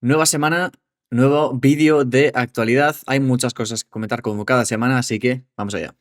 Nueva semana, nuevo vídeo de actualidad. Hay muchas cosas que comentar como cada semana, así que vamos allá.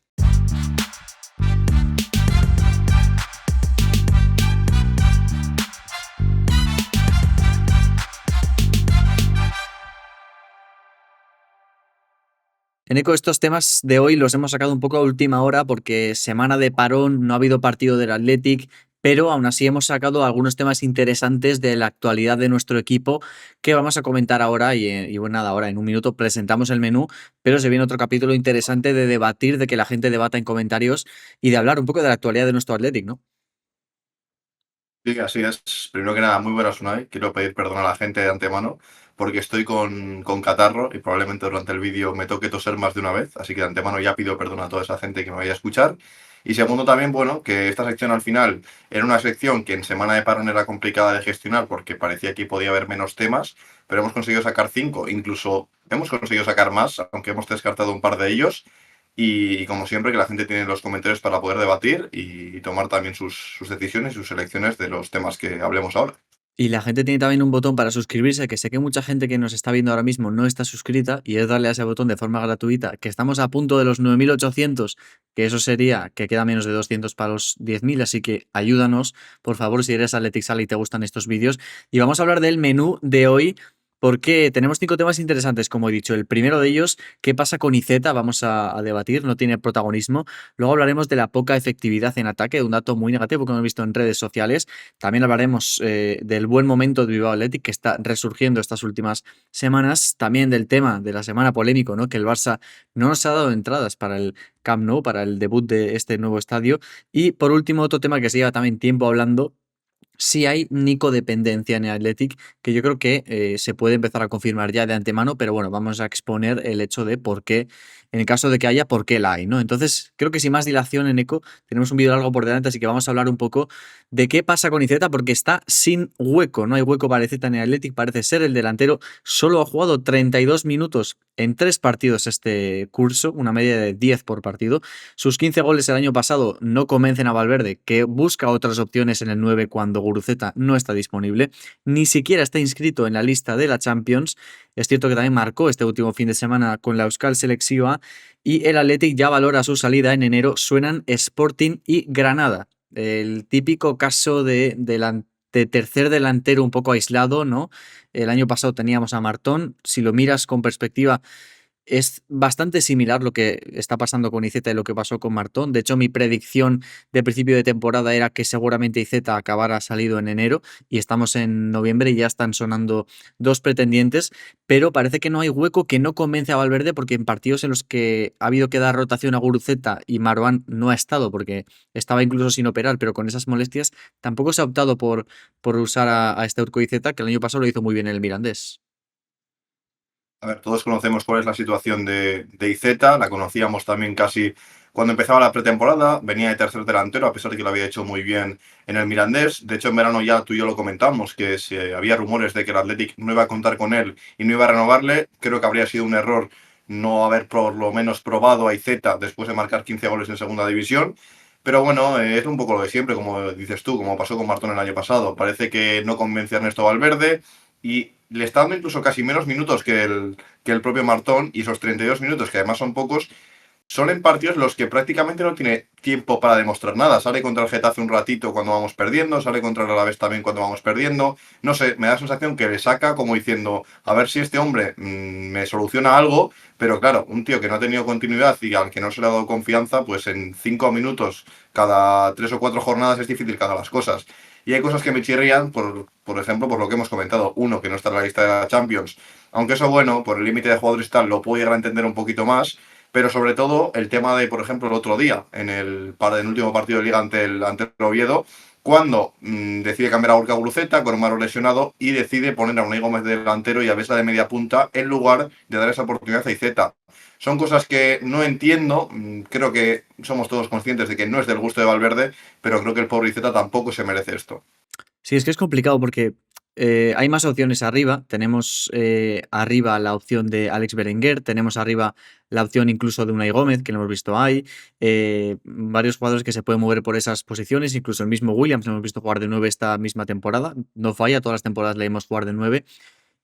En eco, estos temas de hoy los hemos sacado un poco a última hora porque semana de parón, no ha habido partido del Athletic, pero aún así hemos sacado algunos temas interesantes de la actualidad de nuestro equipo que vamos a comentar ahora y bueno, nada, ahora en un minuto presentamos el menú, pero se viene otro capítulo interesante de debatir, de que la gente debata en comentarios y de hablar un poco de la actualidad de nuestro Athletic, ¿no? Sí, así es. Primero que nada, muy buenas, Unai. Quiero pedir perdón a la gente de antemano porque estoy con catarro y probablemente durante el vídeo me toque toser más de una vez. Así que de antemano ya pido perdón a toda esa gente que me vaya a escuchar. Y segundo también, bueno, que esta sección al final era una sección que en semana de parón era complicada de gestionar porque parecía que podía haber menos temas, pero hemos conseguido sacar cinco, incluso hemos conseguido sacar más, aunque hemos descartado un par de ellos. Y como siempre, que la gente tiene los comentarios para poder debatir y tomar también sus decisiones y sus elecciones de los temas que hablemos ahora. Y la gente tiene también un botón para suscribirse, que sé que mucha gente que nos está viendo ahora mismo no está suscrita, y es darle a ese botón de forma gratuita, que estamos a punto de los 9.800, que eso sería que queda menos de 200 para los 10.000, así que ayúdanos, por favor, si eres Athletic Sala y te gustan estos vídeos. Y vamos a hablar del menú de hoy, porque tenemos 5 temas interesantes, como he dicho. El primero de ellos, ¿qué pasa con Iceta? Vamos a debatir, no tiene protagonismo. Luego hablaremos de la poca efectividad en ataque, un dato muy negativo que hemos visto en redes sociales. También hablaremos del buen momento de Bilbao Athletic que está resurgiendo estas últimas semanas. También del tema de la semana polémico, ¿no? Que el Barça no nos ha dado entradas para el Camp Nou, para el debut de este nuevo estadio. Y por último, otro tema que se lleva también tiempo hablando, sí hay nicodependencia en el Athletic, que yo creo que se puede empezar a confirmar ya de antemano, pero bueno, vamos a exponer el hecho de por qué, en el caso de que haya, por qué la hay, ¿no? Entonces, creo que sin más dilación en eco, tenemos un vídeo largo por delante, así que vamos a hablar un poco de qué pasa con Iceta, porque está sin hueco, no hay hueco para Iceta en el Athletic, parece ser el delantero, solo ha jugado 32 minutos en 3 partidos este curso, una media de 10 por partido. Sus 15 goles el año pasado no convencen a Valverde, que busca otras opciones en el 9 cuando Guruceta no está disponible. Ni siquiera está inscrito en la lista de la Champions. Es cierto que también marcó este último fin de semana con la Euskal Selectiva y el Athletic ya valora su salida en enero. Suenan Sporting y Granada. El típico caso de tercer delantero un poco aislado, ¿no? El año pasado teníamos a Martón. Si lo miras con perspectiva, es bastante similar lo que está pasando con Iceta y lo que pasó con Martón. De hecho, mi predicción de principio de temporada era que seguramente Iceta acabara salido en enero y estamos en noviembre y ya están sonando dos pretendientes, pero parece que no hay hueco, que no convence a Valverde, porque en partidos en los que ha habido que dar rotación a Guruceta y Marwan no ha estado porque estaba incluso sin operar, pero con esas molestias tampoco se ha optado por usar a este Urco Iceta, que el año pasado lo hizo muy bien en el Mirandés. A ver, todos conocemos cuál es la situación de Iceta, la conocíamos también casi cuando empezaba la pretemporada, venía de tercer delantero, a pesar de que lo había hecho muy bien en el Mirandés. De hecho, en verano ya tú y yo lo comentamos, que si había rumores de que el Athletic no iba a contar con él y no iba a renovarle, creo que habría sido un error no haber por lo menos probado a Iceta después de marcar 15 goles en segunda división. Pero bueno, es un poco lo de siempre, como dices tú, como pasó con Martón el año pasado. Parece que no convence a Ernesto Valverde y le está dando incluso casi menos minutos que el propio Martón, y esos 32 minutos, que además son pocos, son en partidos en los que prácticamente no tiene tiempo para demostrar nada. Sale contra el Getafe un ratito cuando vamos perdiendo, sale contra el Alavés también cuando vamos perdiendo. No sé, me da la sensación que le saca como diciendo, a ver si este hombre me soluciona algo, pero claro, un tío que no ha tenido continuidad y al que no se le ha dado confianza, pues en 5 minutos cada 3 o 4 jornadas es difícil que haga las cosas. Y hay cosas que me chirrían, por ejemplo, por lo que hemos comentado. Uno, que no está en la lista de la Champions. Aunque eso, bueno, por el límite de jugadores y tal, lo puedo llegar a entender un poquito más. Pero sobre todo el tema de, por ejemplo, el otro día, en el último partido de liga ante el Oviedo, cuando decide cambiar a Gorka Guruceta con un Maro lesionado y decide poner a Unai Gómez de delantero y a Vesga de media punta en lugar de dar esa oportunidad a Iceta. Son cosas que no entiendo, creo que somos todos conscientes de que no es del gusto de Valverde, pero creo que el pobre Iceta tampoco se merece esto. Sí, es que es complicado porque hay más opciones arriba. Tenemos arriba la opción de Alex Berenguer, tenemos arriba la opción incluso de Unai Gómez, que lo hemos visto ahí. Varios jugadores que se pueden mover por esas posiciones, incluso el mismo Williams lo hemos visto jugar de 9 esta misma temporada. No falla, todas las temporadas le hemos jugar de 9.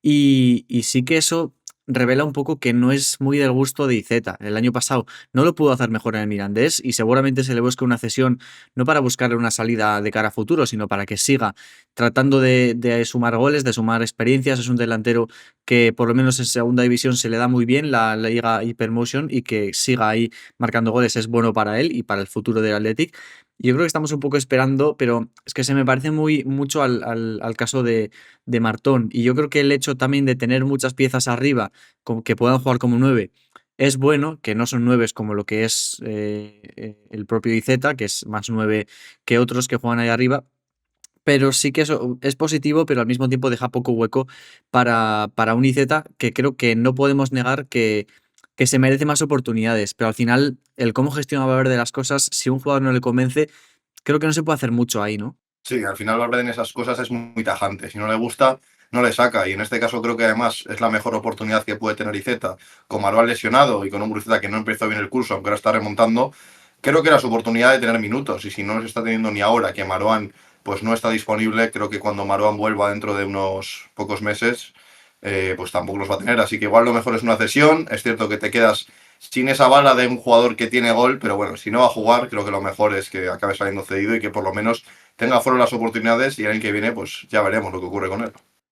y sí que eso revela un poco que no es muy del gusto de Iceta. El año pasado no lo pudo hacer mejor en el Mirandés y seguramente se le busca una cesión no para buscarle una salida de cara a futuro, sino para que siga tratando de sumar goles, de sumar experiencias. Es un delantero que por lo menos en segunda división se le da muy bien la liga Hypermotion y que siga ahí marcando goles es bueno para él y para el futuro del Athletic. Yo creo que estamos un poco esperando, pero es que se me parece mucho al caso de Martón. Y yo creo que el hecho también de tener muchas piezas arriba que puedan jugar como 9 es bueno, que no son 9 como lo que es el propio IZ, que es más 9 que otros que juegan ahí arriba. Pero sí que eso es positivo, pero al mismo tiempo deja poco hueco para un IZ que creo que no podemos negar que se merece más oportunidades. Pero al final, el cómo gestiona Valverde las cosas, si un jugador no le convence, creo que no se puede hacer mucho ahí, ¿no? Sí, al final Valverde en esas cosas es muy tajante. Si no le gusta, no le saca. Y en este caso creo que además es la mejor oportunidad que puede tener Iceta, con Manuel lesionado y con un Guruceta que no empezó bien el curso, aunque ahora está remontando. Creo que era su oportunidad de tener minutos. Y si no los está teniendo ni ahora, que Marouane pues no está disponible, creo que cuando Marouane vuelva dentro de unos pocos meses, pues tampoco los va a tener. Así que igual lo mejor es una cesión. Es cierto que te quedas sin esa bala de un jugador que tiene gol, pero bueno, si no va a jugar, creo que lo mejor es que acabe saliendo cedido y que por lo menos tenga fuera las oportunidades y el año que viene pues ya veremos lo que ocurre con él.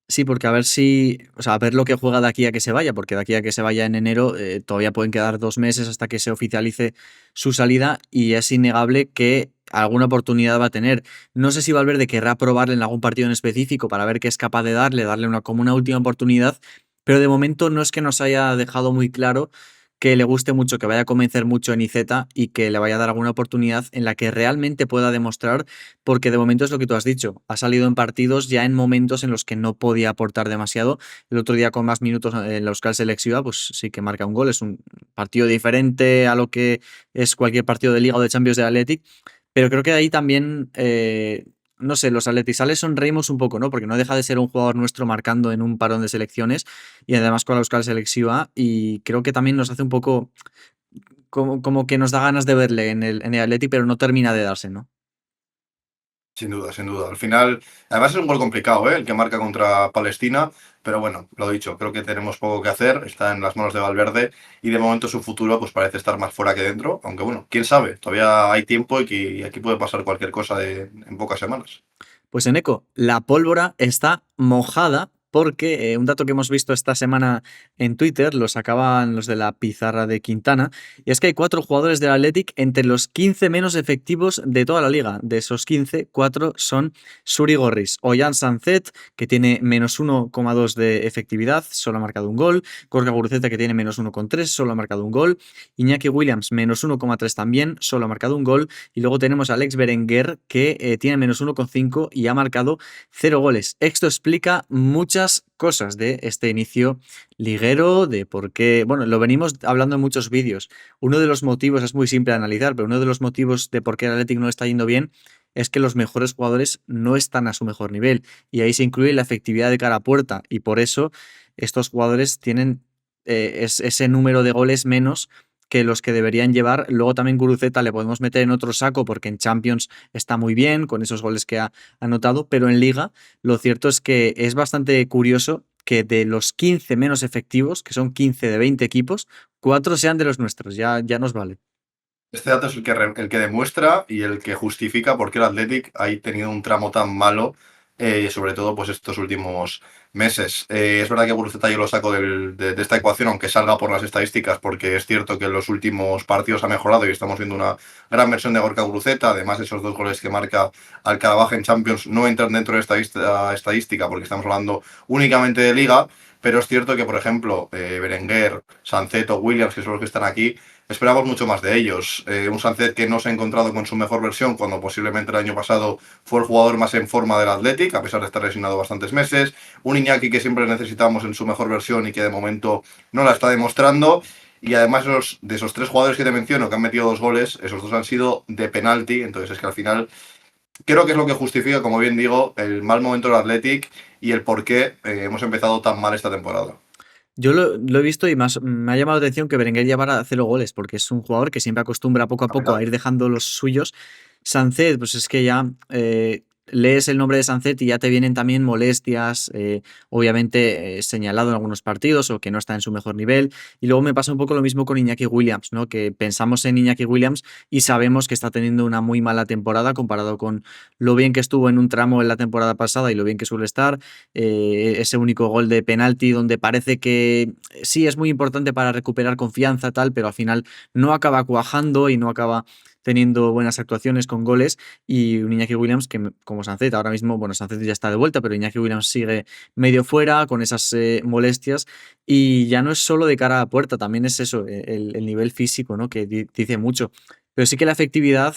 Sí, porque a ver si, o sea, a ver lo que juega de aquí a que se vaya, porque de aquí a que se vaya en enero todavía pueden quedar 2 meses hasta que se oficialice su salida y es innegable que alguna oportunidad va a tener. No sé si Valverde querrá probarle en algún partido en específico para ver qué es capaz de darle como una última oportunidad, pero de momento no es que nos haya dejado muy claro que le guste mucho, que vaya a convencer mucho en IZ y que le vaya a dar alguna oportunidad en la que realmente pueda demostrar, porque de momento es lo que tú has dicho, ha salido en partidos ya en momentos en los que no podía aportar demasiado. El otro día con más minutos en la Euskal Selectiva, pues sí que marca un gol, es un partido diferente a lo que es cualquier partido de Liga o de Champions de Athletic, pero creo que ahí también, no sé, los atletizales sonreímos un poco, ¿no? Porque no deja de ser un jugador nuestro marcando en un parón de selecciones y además con la Euskal Selectiva y creo que también nos hace un poco como que nos da ganas de verle en el Athletic, pero no termina de darse, ¿no? Sin duda, sin duda. Al final, además es un gol complicado, ¿eh? El que marca contra Palestina, pero bueno, lo dicho, creo que tenemos poco que hacer, está en las manos de Valverde y de momento su futuro pues parece estar más fuera que dentro, aunque bueno, quién sabe, todavía hay tiempo y aquí puede pasar cualquier cosa en pocas semanas. Pues en Eco, la pólvora está mojada porque un dato que hemos visto esta semana en Twitter lo sacaban los de la pizarra de Quintana, y es que hay 4 jugadores del Athletic entre los 15 menos efectivos de toda la liga. De esos 15, 4 son Suri Gorris. Ollán Sanzet, que tiene -1,2 de efectividad, solo ha marcado un gol. Gorka Guruceta, que tiene -1,3, solo ha marcado un gol. Iñaki Williams, -1,3 también, solo ha marcado un gol. Y luego tenemos a Alex Berenguer, que tiene -1,5 y ha marcado 0 goles. Esto explica muchas cosas de este inicio liguero, de por qué, bueno, lo venimos hablando en muchos vídeos. Uno de los motivos es muy simple de analizar, pero uno de los motivos de por qué el Athletic no está yendo bien es que los mejores jugadores no están a su mejor nivel y ahí se incluye la efectividad de cara a puerta y por eso estos jugadores tienen ese número de goles menos que los que deberían llevar. Luego también Guruceta le podemos meter en otro saco porque en Champions está muy bien con esos goles que ha anotado, pero en Liga lo cierto es que es bastante curioso que de los 15 menos efectivos, que son 15 de 20 equipos, 4 sean de los nuestros, ya nos vale. Este dato es el que demuestra y el que justifica por qué el Athletic ha tenido un tramo tan malo, sobre todo pues estos últimos meses. Es verdad que Guruceta yo lo saco de esta ecuación, aunque salga por las estadísticas, porque es cierto que en los últimos partidos ha mejorado y estamos viendo una gran versión de Gorka Guruceta. Además, esos 2 goles que marca al Carabaj en Champions no entran dentro de esta estadística porque estamos hablando únicamente de Liga. Pero es cierto que, por ejemplo, Berenguer, Sanceto, Williams, que son los que están aquí, esperamos mucho más de ellos. Un Sánchez que no se ha encontrado con su mejor versión cuando posiblemente el año pasado fue el jugador más en forma del Athletic, a pesar de estar lesionado bastantes meses. Un Iñaki que siempre necesitamos en su mejor versión y que de momento no la está demostrando. Y además de esos 3 jugadores que te menciono que han metido 2 goles, esos 2 han sido de penalti. Entonces es que al final creo que es lo que justifica, como bien digo, el mal momento del Athletic y el por qué hemos empezado tan mal esta temporada. Yo lo he visto y me ha llamado la atención que Berenguer llevara 0 goles, porque es un jugador que siempre acostumbra poco a poco a ir dejando los suyos. Sánchez, pues es que ya lees el nombre de Sancet y ya te vienen también molestias, obviamente señalado en algunos partidos o que no está en su mejor nivel. Y luego me pasa un poco lo mismo con Iñaki Williams, ¿no? Que pensamos en Iñaki Williams y sabemos que está teniendo una muy mala temporada comparado con lo bien que estuvo en un tramo en la temporada pasada y lo bien que suele estar. Ese único gol de penalti donde parece que sí es muy importante para recuperar confianza, tal, pero al final no acaba cuajando y no acaba teniendo buenas actuaciones con goles. Y un Iñaki Williams que, como Sancet, ahora mismo, bueno, Sancet ya está de vuelta, pero Iñaki Williams sigue medio fuera con esas molestias. Y ya no es solo de cara a puerta, también es eso, el nivel físico, ¿no? Que dice mucho. Pero sí que la efectividad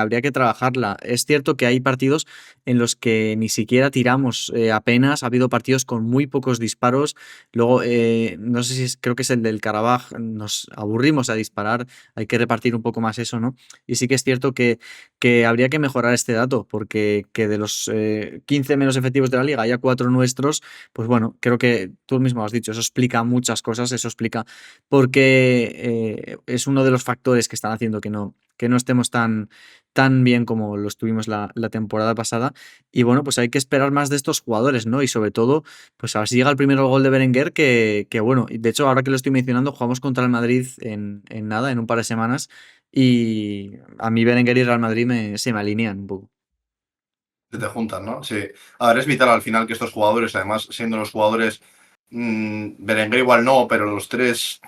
habría que trabajarla. Es cierto que hay partidos en los que ni siquiera tiramos apenas. Ha habido partidos con muy pocos disparos. Luego, no sé si creo que es el del Karabaj, nos aburrimos a disparar. Hay que repartir un poco más eso, ¿no? Y sí que es cierto que habría que mejorar este dato, porque que de los 15 menos efectivos de la liga haya 4 nuestros, pues bueno, creo que tú mismo lo has dicho, eso explica muchas cosas, eso explica por qué es uno de los factores que están haciendo que no estemos tan bien como lo estuvimos la temporada pasada. Y bueno, pues hay que esperar más de estos jugadores, ¿no? Y sobre todo, pues a ver si llega el primer gol de Berenguer, que bueno, y de hecho, ahora que lo estoy mencionando, jugamos contra el Madrid en nada, en un par de semanas, y a mí Berenguer y Real Madrid se me alinean un poco. Se te juntan, ¿no? Sí. A ver, es vital al final que estos jugadores, además, siendo los jugadores, Berenguer igual no, pero los tres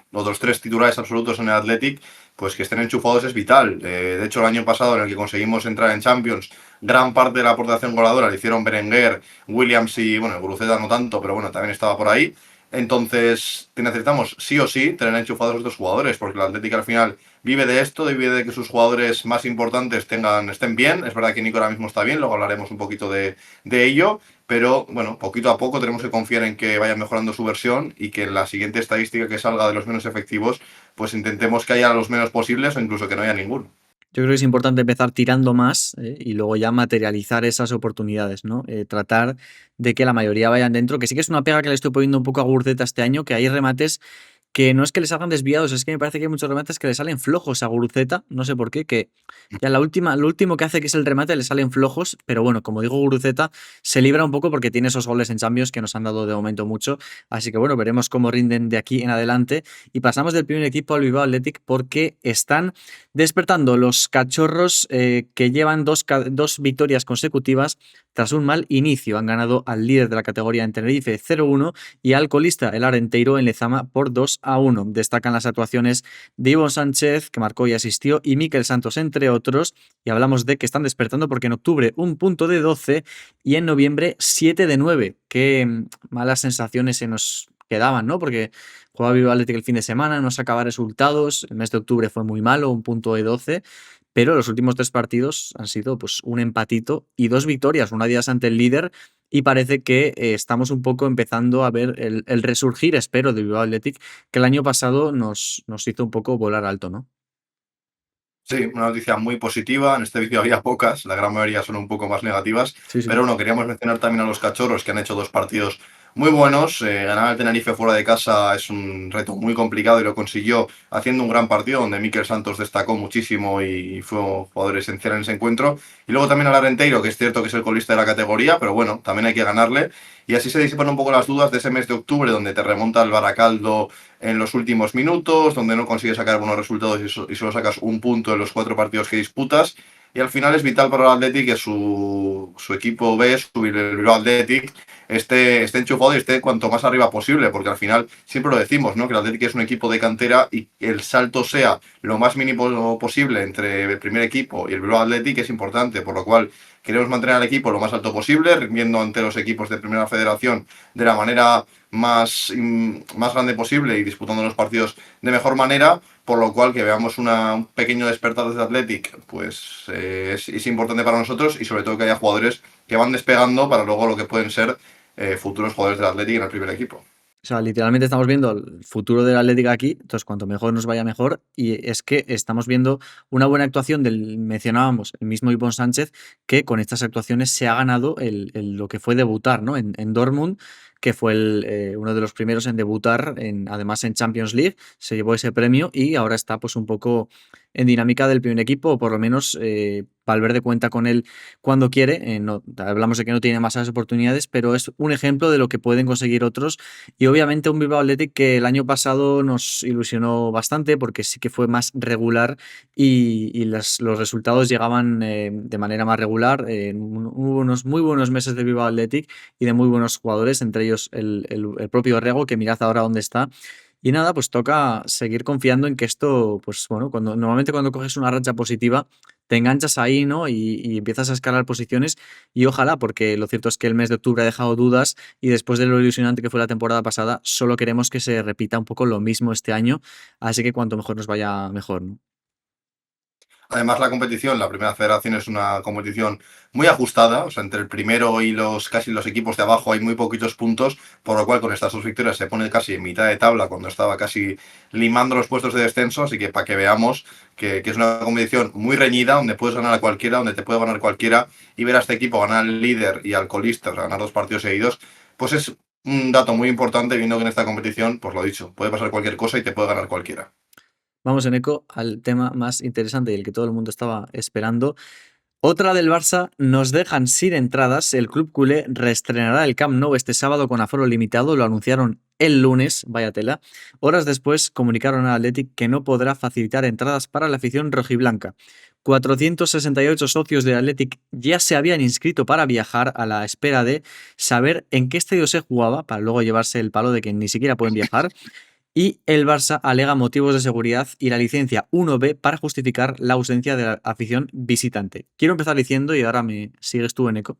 titulares absolutos en el Athletic, pues que estén enchufados es vital. De hecho, el año pasado en el que conseguimos entrar en Champions, gran parte de la aportación goleadora la hicieron Berenguer, Williams y, bueno, Guruceta no tanto, pero bueno, también estaba por ahí. Entonces, necesitamos sí o sí tener enchufados a estos jugadores, porque el Athletic al final vive de esto, vive de que sus jugadores más importantes estén bien. Es verdad que Nico ahora mismo está bien, luego hablaremos un poquito de ello, pero bueno, poquito a poco tenemos que confiar en que vaya mejorando su versión y que en la siguiente estadística que salga de los menos efectivos, pues intentemos que haya los menos posibles o incluso que no haya ninguno. Yo creo que es importante empezar tirando más y luego ya materializar esas oportunidades, ¿no? Tratar de que la mayoría vayan dentro, que sí que es una pega que le estoy poniendo un poco a Gurceta este año, que hay remates que no es que les salgan desviados, es que me parece que hay muchos remates que le salen flojos a Guruceta, no sé por qué, que ya lo último que hace que es el remate le salen flojos, pero bueno, como digo, Guruceta se libra un poco porque tiene esos goles en Champions que nos han dado de momento mucho, así que bueno, veremos cómo rinden de aquí en adelante y pasamos del primer equipo al Bilbao Athletic porque están despertando los cachorros que llevan dos victorias consecutivas tras un mal inicio, han ganado al líder de la categoría en Tenerife 0-1 y al colista el Arenteiro en Lezama por 2-1. Destacan las actuaciones de Ivo Sánchez, que marcó y asistió, y Mikel Santos, entre otros. Y hablamos de que están despertando porque en octubre un punto de 12 y en noviembre 7 de 9. Qué malas sensaciones se nos quedaban, ¿no? Porque jugaba Bilbao Athletic el fin de semana, no sacaba resultados. El mes de octubre fue muy malo, un punto de 12. Pero los últimos 3 partidos han sido pues un empatito y 2 victorias, una de ellas ante el líder, y parece que estamos un poco empezando a ver el resurgir, espero, de Bilbao Athletic, que el año pasado nos hizo un poco volar alto, ¿no? Sí, una noticia muy positiva. En este vídeo había pocas, la gran mayoría son un poco más negativas. Sí, sí. Pero bueno, queríamos mencionar también a los cachorros que han hecho dos partidos muy buenos. Ganar al Tenerife fuera de casa es un reto muy complicado y lo consiguió haciendo un gran partido donde Mikel Santos destacó muchísimo y fue un jugador esencial en ese encuentro. Y luego también al Arenteiro, que es cierto que es el colista de la categoría, pero bueno, también hay que ganarle. Y así se disipan un poco las dudas de ese mes de octubre donde te remonta el Baracaldo en los últimos minutos, donde no consigues sacar buenos resultados y solo sacas un punto en los 4 partidos que disputas. Y al final es vital para el Athletic que su equipo B, el Bilbao Athletic, esté enchufado y esté cuanto más arriba posible, porque al final siempre lo decimos, ¿no? Que el Athletic es un equipo de cantera y que el salto sea lo más mínimo posible entre el primer equipo y el Bilbao Athletic es importante, por lo cual queremos mantener al equipo lo más alto posible, rindiendo ante los equipos de Primera Federación de la manera más grande posible y disputando los partidos de mejor manera, por lo cual que veamos un pequeño despertar desde Athletic, pues es importante para nosotros y sobre todo que haya jugadores que van despegando para luego lo que pueden ser futuros jugadores del Athletic en el primer equipo. O sea, literalmente estamos viendo el futuro del Atlético aquí, entonces cuanto mejor nos vaya mejor, y es que estamos viendo una buena actuación mencionábamos, el mismo Ivonne Sánchez, que con estas actuaciones se ha ganado lo que fue debutar, ¿no? En Dortmund, que fue uno de los primeros en debutar, además en Champions League, se llevó ese premio y ahora está pues un poco en dinámica del primer equipo, o por lo menos Valverde cuenta con él cuando quiere. Hablamos de que no tiene más oportunidades, pero es un ejemplo de lo que pueden conseguir otros. Y obviamente un Bilbao Athletic que el año pasado nos ilusionó bastante porque sí que fue más regular y los resultados llegaban de manera más regular. Hubo unos muy buenos meses de Bilbao Athletic y de muy buenos jugadores, entre ellos el propio Rego, que mirad ahora dónde está. Y nada, pues toca seguir confiando en que esto, pues bueno, normalmente cuando coges una racha positiva, te enganchas ahí, ¿no? Y empiezas a escalar posiciones y ojalá, porque lo cierto es que el mes de octubre ha dejado dudas y después de lo ilusionante que fue la temporada pasada, solo queremos que se repita un poco lo mismo este año, así que cuanto mejor nos vaya, mejor, ¿no? Además, la competición, la primera federación es una competición muy ajustada, o sea, entre el primero y casi los equipos de abajo hay muy poquitos puntos, por lo cual con estas dos victorias se pone casi en mitad de tabla cuando estaba casi limando los puestos de descenso, así que para que veamos que es una competición muy reñida, donde puedes ganar a cualquiera, donde te puede ganar cualquiera, y ver a este equipo ganar al líder y al colista, o sea, ganar 2 partidos seguidos, pues es un dato muy importante, viendo que en esta competición, pues lo dicho, puede pasar cualquier cosa y te puede ganar cualquiera. Vamos, Eneco, al tema más interesante y el que todo el mundo estaba esperando. Otra del Barça, nos dejan sin entradas. El club culé reestrenará el Camp Nou este sábado con aforo limitado. Lo anunciaron el lunes, vaya tela. Horas después comunicaron al Athletic que no podrá facilitar entradas para la afición rojiblanca. 468 socios del Athletic ya se habían inscrito para viajar a la espera de saber en qué estadio se jugaba, para luego llevarse el palo de que ni siquiera pueden viajar. Y el Barça alega motivos de seguridad y la licencia 1B para justificar la ausencia de la afición visitante. Quiero empezar diciendo, y ahora me sigues tú, Eneco,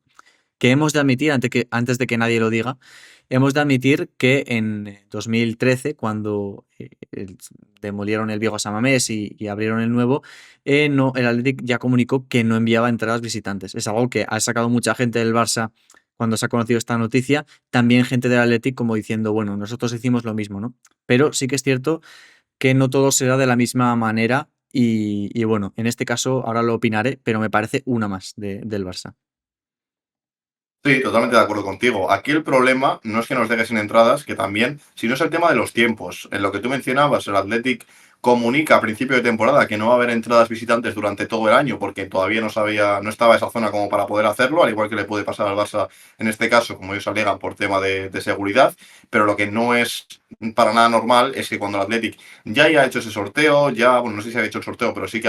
que hemos de admitir, antes de que nadie lo diga, hemos de admitir que en 2013, cuando demolieron el viejo San Mamés y abrieron el nuevo, el Athletic ya comunicó que no enviaba entradas visitantes. Es algo que ha sacado mucha gente del Barça cuando se ha conocido esta noticia, también gente del Athletic como diciendo, bueno, nosotros hicimos lo mismo, ¿no? Pero sí que es cierto que no todo se da de la misma manera y bueno, en este caso ahora lo opinaré, pero me parece una más del Barça. Sí, totalmente de acuerdo contigo. Aquí el problema no es que nos dejes sin entradas, que también, sino es el tema de los tiempos. En lo que tú mencionabas, el Athletic comunica a principio de temporada que no va a haber entradas visitantes durante todo el año porque todavía no estaba esa zona como para poder hacerlo, al igual que le puede pasar al Barça en este caso, como ellos alegan por tema de seguridad. Pero lo que no es para nada normal es que cuando el Athletic ya haya hecho ese sorteo, ya, bueno, no sé si había hecho el sorteo, pero sí que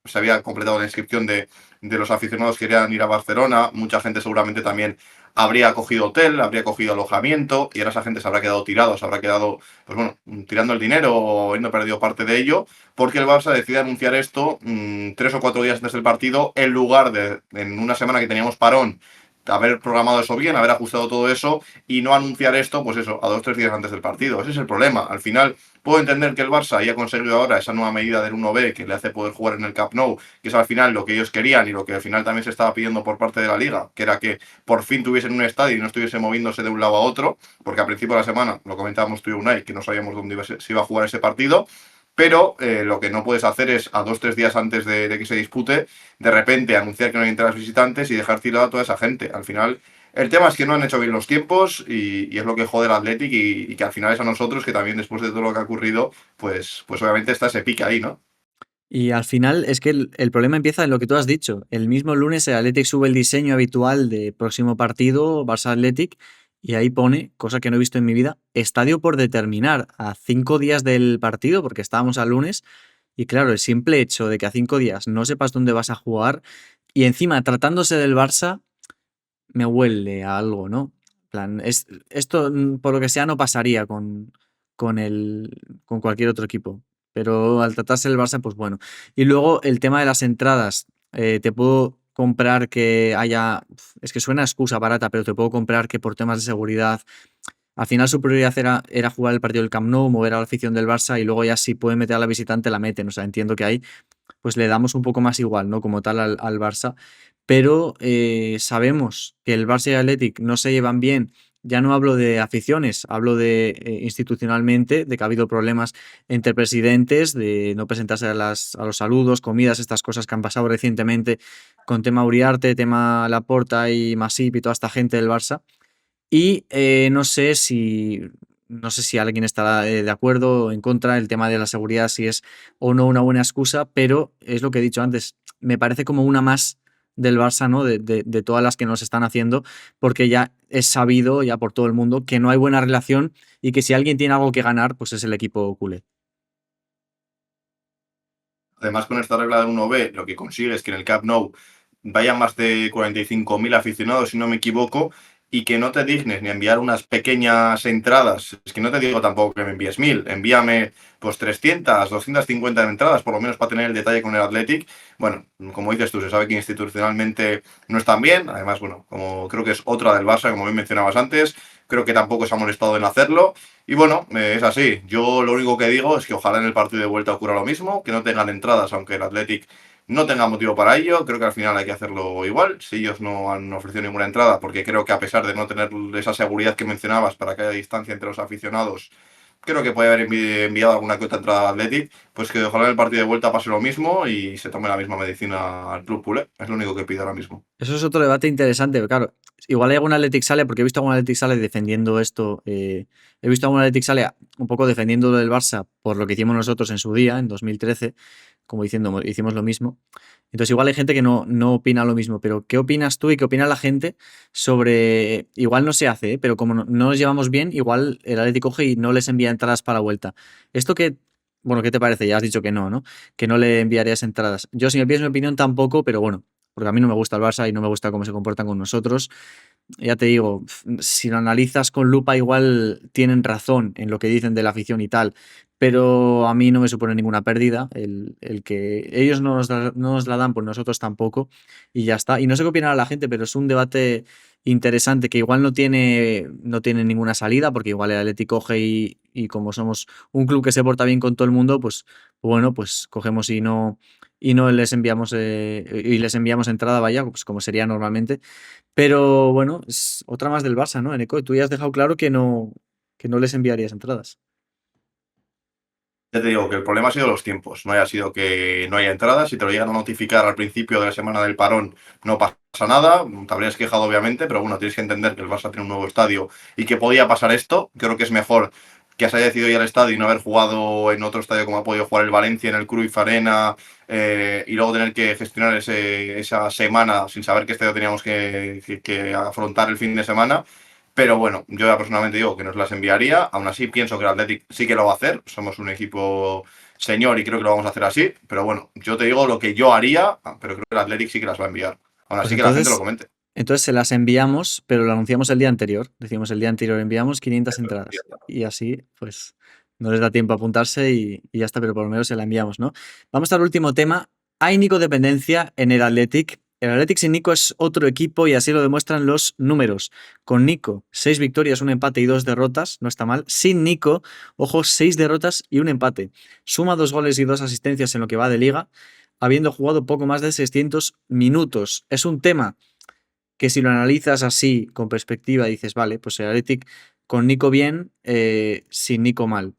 se había completado la inscripción de los aficionados que querían ir a Barcelona. Mucha gente seguramente también habría cogido hotel, habría cogido alojamiento y ahora esa gente se habrá quedado tirado, se habrá quedado, pues bueno, tirando el dinero o habiendo perdido parte de ello, porque el Barça decide anunciar esto 3 o 4 días antes del partido, en lugar de en una semana que teníamos parón, haber programado eso bien, haber ajustado todo eso y no anunciar esto, pues eso, a 2 o 3 días antes del partido. Ese es el problema. Al final, puedo entender que el Barça haya conseguido ahora esa nueva medida del 1B que le hace poder jugar en el Camp Nou, que es al final lo que ellos querían y lo que al final también se estaba pidiendo por parte de la Liga, que era que por fin tuviesen un estadio y no estuviese moviéndose de un lado a otro, porque a principio de la semana, lo comentábamos tú y Unai, que no sabíamos dónde se iba a jugar ese partido. Pero lo que no puedes hacer es a 2 o 3 días antes de que se dispute, de repente anunciar que no hay entradas visitantes y dejar tirado a toda esa gente. Al final, el tema es que no han hecho bien los tiempos y es lo que jode al Athletic y que al final es a nosotros que también después de todo lo que ha ocurrido, pues obviamente está ese pique ahí, ¿no? Y al final es que el problema empieza en lo que tú has dicho. El mismo lunes el Athletic sube el diseño habitual de próximo partido, Barça Athletic, y ahí pone, cosa que no he visto en mi vida, estadio por determinar a 5 días del partido, porque estábamos al lunes, y claro, el simple hecho de que a 5 días no sepas dónde vas a jugar, y encima tratándose del Barça, me huele a algo, ¿no? En plan, esto, por lo que sea, no pasaría con, el, con cualquier otro equipo. Pero al tratarse del Barça, pues bueno. Y luego el tema de las entradas. Te puedo comprar que haya. Es que suena a excusa barata, pero te puedo comprar que por temas de seguridad. Al final su prioridad era jugar el partido del Camp Nou, mover a la afición del Barça y luego ya si pueden meter a la visitante la meten. O sea, entiendo que ahí pues le damos un poco más igual, ¿no? Como tal al Barça. Pero sabemos que el Barça y el Athletic no se llevan bien. Ya no hablo de aficiones, hablo de institucionalmente, de que ha habido problemas entre presidentes, de no presentarse a los saludos, comidas, estas cosas que han pasado recientemente con tema Uriarte, tema Laporta y Masip y toda esta gente del Barça. Y no sé si alguien estará de acuerdo o en contra, el tema de la seguridad, si es o no una buena excusa, pero es lo que he dicho antes, me parece como una más del Barça, ¿no? De todas las que nos están haciendo, porque ya es sabido ya por todo el mundo que no hay buena relación y que si alguien tiene algo que ganar, pues es el equipo culé. Además, con esta regla del 1B, lo que consigue es que en el Camp Nou vayan más de 45.000 aficionados, si no me equivoco, y que no te dignes ni a enviar unas pequeñas entradas. Es que no te digo tampoco que me envíes 1.000, envíame pues 300, 250 entradas, por lo menos para tener el detalle con el Athletic. Bueno, como dices tú, se sabe que institucionalmente no están bien. Además, bueno, como creo que es otra del Barça, como bien mencionabas antes, creo que tampoco se ha molestado en hacerlo. Y bueno, es así. Yo lo único que digo es que ojalá en el partido de vuelta ocurra lo mismo, que no tengan entradas, aunque el Athletic no tenga motivo para ello. Creo que al final hay que hacerlo igual. Si ellos no han ofrecido ninguna entrada, porque creo que a pesar de no tener esa seguridad que mencionabas para que haya distancia entre los aficionados, creo que puede haber enviado alguna que otra entrada al Athletic, pues que ojalá en el partido de vuelta pase lo mismo y se tome la misma medicina al club culé. Es lo único que pido ahora mismo. Eso es otro debate interesante, pero claro, igual hay algún Athletic Sale, porque he visto algún Athletic Sale defendiendo esto, he visto algún Athletic Sale un poco defendiendo lo del Barça por lo que hicimos nosotros en su día, en 2013, como diciendo, hicimos lo mismo. Entonces igual hay gente que no opina lo mismo, pero ¿qué opinas tú y qué opina la gente sobre, igual no se hace, pero como no nos llevamos bien, igual el Athletic coge y no les envía entradas para la vuelta? Esto que, bueno, ¿qué te parece? Ya has dicho que no, ¿no? Que no le enviarías entradas. Yo, si me pides mi opinión, tampoco, pero bueno, porque a mí no me gusta el Barça y no me gusta cómo se comportan con nosotros. Ya te digo, si lo analizas con lupa, igual tienen razón en lo que dicen de la afición y tal, pero a mí no me supone ninguna pérdida el que ellos no nos la dan, pues nosotros tampoco, y ya está. Y no sé qué opinará la gente, pero es un debate interesante que igual no tiene ninguna salida, porque igual el Atlético coge y como somos un club que se porta bien con todo el mundo, pues bueno, pues cogemos y no les enviamos y les enviamos entrada, vaya, pues como sería normalmente. Pero bueno, es otra más del Barça, ¿no? Eneco, tú ya has dejado claro que no les enviarías entradas. Ya te digo que el problema ha sido los tiempos, no haya sido que no haya entradas. Si te lo llegan a notificar al principio de la semana del parón, no pasa nada. Te habrías quejado, obviamente, pero bueno, tienes que entender que el Barça tiene un nuevo estadio y que podía pasar esto. Creo que es mejor que se haya decidido ir al estadio y no haber jugado en otro estadio como ha podido jugar el Valencia en el Cruyff Arena, y luego tener que gestionar esa semana sin saber qué estadio teníamos que afrontar el fin de semana. Pero bueno, yo ya personalmente digo que nos las enviaría. Aún así, pienso que el Athletic sí que lo va a hacer. Somos un equipo señor y creo que lo vamos a hacer así. Pero bueno, yo te digo lo que yo haría, pero creo que el Athletic sí que las va a enviar. Aún Pues así que la gente lo comente. entonces se las enviamos, pero lo anunciamos el día anterior. Decimos el día anterior enviamos 500 Eso es entradas. cierto. Y así, pues, no les da tiempo a apuntarse y ya está, pero por lo menos se la enviamos, ¿no? Vamos al último tema. Hay Nico dependencia en el Athletic. El Athletic sin Nico es otro equipo y así lo demuestran los números. Con Nico, 6 victorias, un empate y 2 derrotas, no está mal. Sin Nico, ojo, 6 derrotas y un empate. Suma 2 goles y 2 asistencias en lo que va de liga, habiendo jugado poco más de 600 minutos. Es un tema que si lo analizas así, con perspectiva, dices, vale, pues el Athletic con Nico bien, sin Nico mal.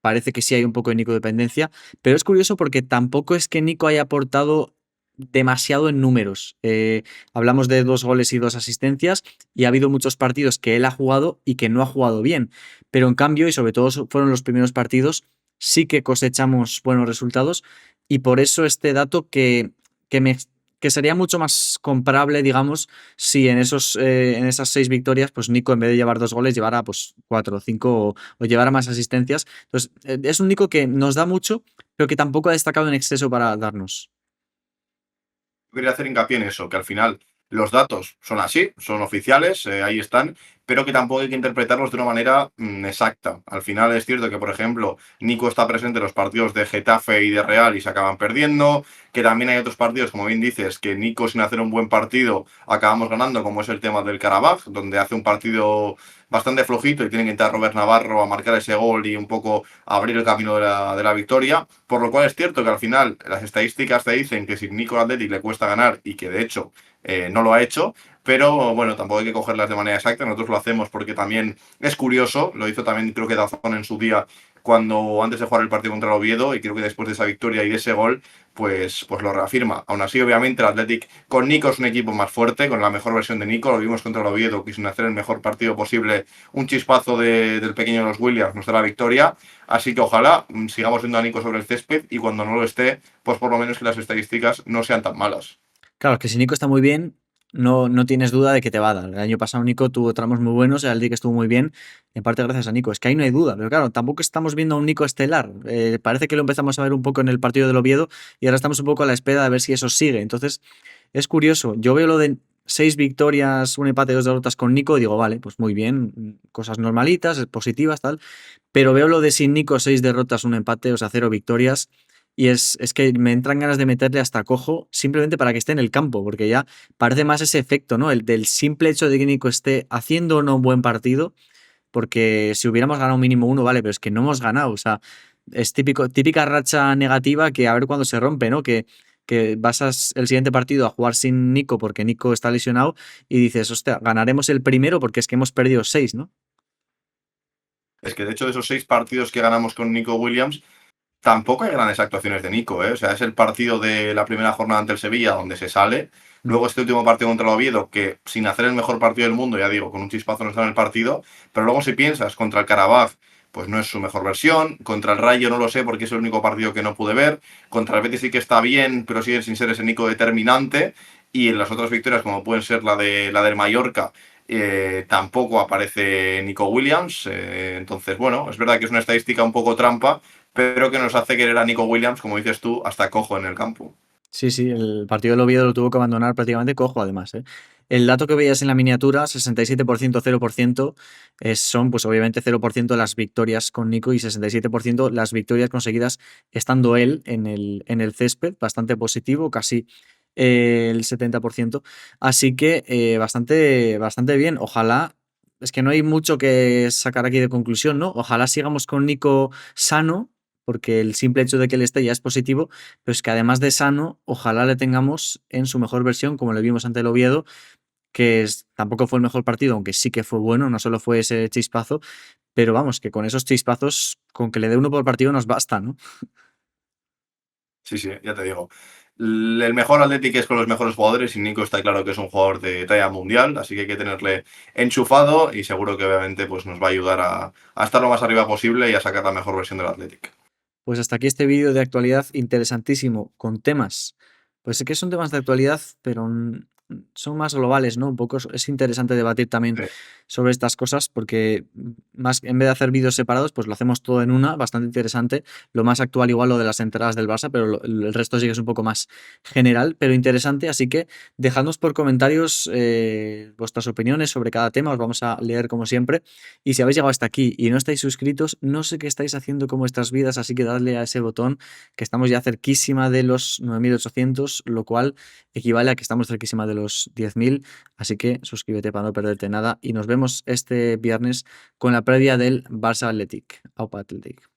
Parece que sí hay un poco de Nico dependencia, pero es curioso porque tampoco es que Nico haya aportado demasiado en números. Hablamos de 2 goles y 2 asistencias y ha habido muchos partidos que él ha jugado y que no ha jugado bien, pero en cambio, y sobre todo fueron los primeros partidos, sí que cosechamos buenos resultados y por eso este dato que me que sería mucho más comparable, digamos, si en esas 6 victorias, pues Nico en vez de llevar 2 goles, llevara pues 4 o 5 o llevara más asistencias. Entonces, es un Nico que nos da mucho, pero que tampoco ha destacado en exceso para darnos. Yo quería hacer hincapié en eso, que al final los datos son así, son oficiales, ahí están, pero que tampoco hay que interpretarlos de una manera exacta. Al final es cierto que, por ejemplo, Nico está presente en los partidos de Getafe y de Real y se acaban perdiendo, que también hay otros partidos, como bien dices, que Nico sin hacer un buen partido acabamos ganando, como es el tema del Karabaj, donde hace un partido bastante flojito y tiene que entrar Robert Navarro a marcar ese gol y un poco abrir el camino de la victoria. Por lo cual es cierto que al final las estadísticas te dicen que sin Nico Athletic le cuesta ganar y que de hecho no lo ha hecho, pero bueno, tampoco hay que cogerlas de manera exacta. Nosotros lo hacemos porque también es curioso, lo hizo también creo que Dazón en su día, cuando antes de jugar el partido contra el Oviedo, y creo que después de esa victoria y de ese gol, pues lo reafirma. Aún así, obviamente, el Athletic con Nico es un equipo más fuerte, con la mejor versión de Nico. Lo vimos contra el Oviedo, quiso hacer el mejor partido posible. Un chispazo del pequeño Los Williams nos da la victoria. Así que ojalá sigamos viendo a Nico sobre el césped y cuando no lo esté, pues por lo menos que las estadísticas no sean tan malas. Claro, es que si Nico está muy bien, no tienes duda de que te va a dar. El año pasado Nico tuvo tramos muy buenos, el Athletic estuvo muy bien, en parte gracias a Nico. Es que ahí no hay duda, pero claro, tampoco estamos viendo a un Nico estelar. Parece que lo empezamos a ver un poco en el partido del Oviedo y ahora estamos un poco a la espera de ver si eso sigue. Entonces, es curioso. Yo veo lo de 6 victorias, un empate, 2 derrotas con Nico y digo, vale, pues muy bien, cosas normalitas, positivas, tal. Pero veo lo de sin Nico, 6 derrotas, un empate, o sea, 0 victorias. Y es que me entran ganas de meterle hasta cojo simplemente para que esté en el campo, porque ya parece más ese efecto, ¿no? El del simple hecho de que Nico esté haciendo o no un buen partido, porque si hubiéramos ganado mínimo uno, vale, pero es que no hemos ganado. O sea, es típica racha negativa que a ver cuándo se rompe, ¿no? Que vas el siguiente partido a jugar sin Nico porque Nico está lesionado y dices, hostia, ganaremos el primero porque es que hemos perdido 6, ¿no? Es que de hecho de esos 6 partidos que ganamos con Nico Williams, tampoco hay grandes actuaciones de Nico, ¿eh? O sea, es el partido de la primera jornada ante el Sevilla donde se sale. Mm. Luego este último partido contra el Oviedo, que sin hacer el mejor partido del mundo, ya digo, con un chispazo no está en el partido. Pero luego si piensas, contra el Karabaj, pues no es su mejor versión. Contra el Rayo no lo sé porque es el único partido que no pude ver. Contra el Betis sí que está bien, pero sigue sin ser ese Nico determinante. Y en las otras victorias, como pueden ser la del Mallorca, tampoco aparece Nico Williams. Entonces, bueno, es verdad que es una estadística un poco trampa, pero que nos hace querer a Nico Williams, como dices tú, hasta cojo en el campo. Sí, sí, el partido del Oviedo lo tuvo que abandonar prácticamente cojo, además, ¿eh? El dato que veías en la miniatura, 67%, 0%, son pues obviamente 0% las victorias con Nico y 67% las victorias conseguidas estando él en el césped, bastante positivo, casi el 70%. Así que bastante bien. Ojalá, es que no hay mucho que sacar aquí de conclusión, ¿no? Ojalá sigamos con Nico sano, porque el simple hecho de que él esté ya es positivo, pero es que además de sano, ojalá le tengamos en su mejor versión, como le vimos ante el Oviedo, que tampoco fue el mejor partido, aunque sí que fue bueno, no solo fue ese chispazo, pero vamos, que con esos chispazos, con que le dé uno por partido nos basta, ¿no? Sí, sí, ya te digo. El mejor Athletic es con los mejores jugadores y Nico está claro que es un jugador de talla mundial, así que hay que tenerle enchufado y seguro que obviamente pues, nos va a ayudar a estar lo más arriba posible y a sacar la mejor versión del Athletic. Pues hasta aquí este vídeo de actualidad interesantísimo, con temas. Pues sé que son temas de actualidad, pero son más globales, ¿no? Un poco es interesante debatir también Sí. sobre estas cosas, porque más en vez de hacer vídeos separados, pues lo hacemos todo en una, bastante interesante. Lo más actual igual lo de las entradas del Barça, pero el resto sí que es un poco más general, pero interesante. Así que dejadnos por comentarios vuestras opiniones sobre cada tema, os vamos a leer como siempre. Y si habéis llegado hasta aquí y no estáis suscritos, no sé qué estáis haciendo con vuestras vidas, así que dadle a ese botón, que estamos ya cerquísima de los 9.800, lo cual equivale a que estamos cerquísima de los 10.000. Así que suscríbete para no perderte nada y nos vemos este viernes con la previa del Barça Athletic. Aupa Athletic.